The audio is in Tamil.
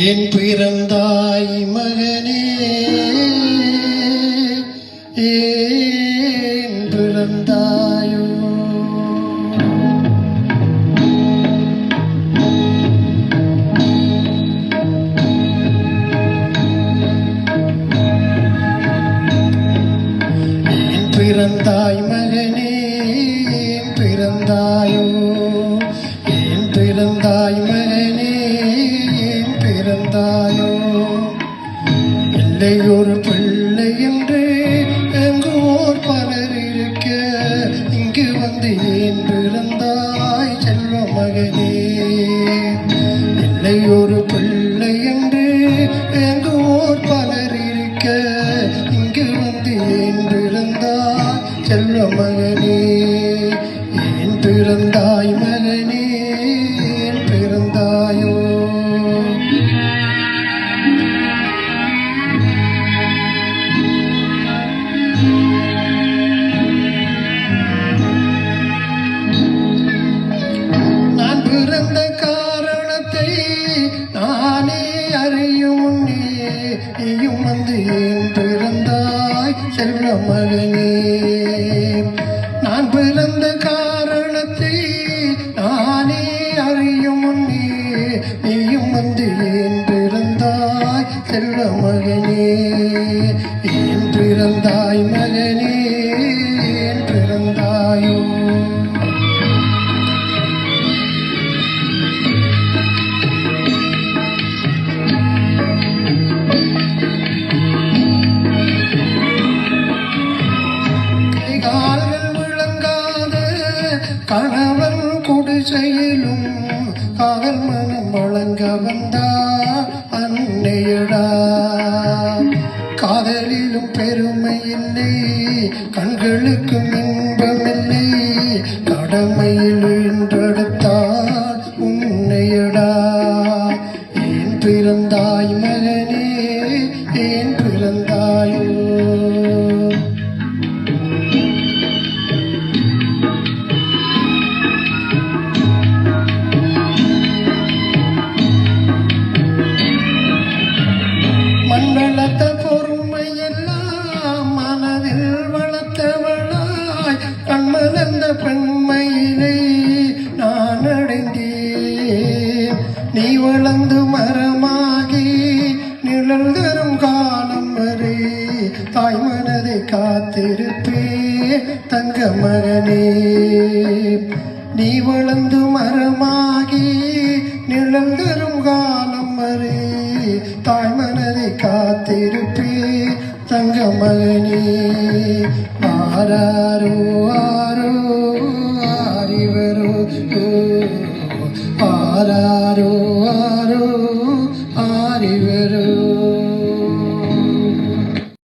ஏன் பிறந்தாய் மகனே, ஏன் பிறந்தாயோ? ஏன் பிறந்தாய் மகனே, ஏன் பிறந்தாயோ? ஏன் பிறந்தாய் மகனே, ஏன் பிறந்தாயோ? இல்லை ஒரு பிள்ளை என்று எங்கோர் பலர் இருக்க, இங்கு வந்து ஏன் பிறந்தாய் செல்வ மகனே? இல்லை ஒரு பிள்ளை என்று எங்கோர் பலர் இருக்க, இங்கு வந்து ஏன் பிறந்தாய் செல்வ மகனே? ஏன் பிறந்தாய் மகனே, ஏன் பிறந்தாயோ? நான் பிறந்த காரணத்தை நானே அறியும் முன்னே நீயும் வந்து ஏன் பிறந்தாய் செல்வ மகனே? நான் பிறந்த காரணத்தை நானே அறியும் முன்னே நீயும் வந்து ஏன் பிறந்தாய் செல்வ மகனே? ஏன் பிறந்தாய் மகனே, ஏன் பிறந்தாயோ? கால்கள் விளங்காத கணவன் குடிசையிலும் காதல் மனம் வழங்க வந்தா அன்னையடா. காதலிலும் பெருமை இல்லை, கண்களுக்கும் இன்பமில்லை, கடமையில் இன்றெடுத்தால் உன்னையடா. ஏன் பிறந்தாய் மகனே, ஏன் பிறந்தாயோ? மண் வளர்த்த பொறுமை எல்லாம் மனதில் வளர்த்தவளாய் கண்மலர்ந்த பெண்மையிலே நான் அடைந்தேன். நீ வளர்ந்து மரமாகி நிழல் தரும் காலம் வரை தாய் மனதை காத்திருப்பே தங்க மகனே. நீ வளர்ந்து மரமாகி நிழல் தரும் காலம் வரை தாய் மனதை காத்திருப்பே தங்க மகனே. ஆராரோ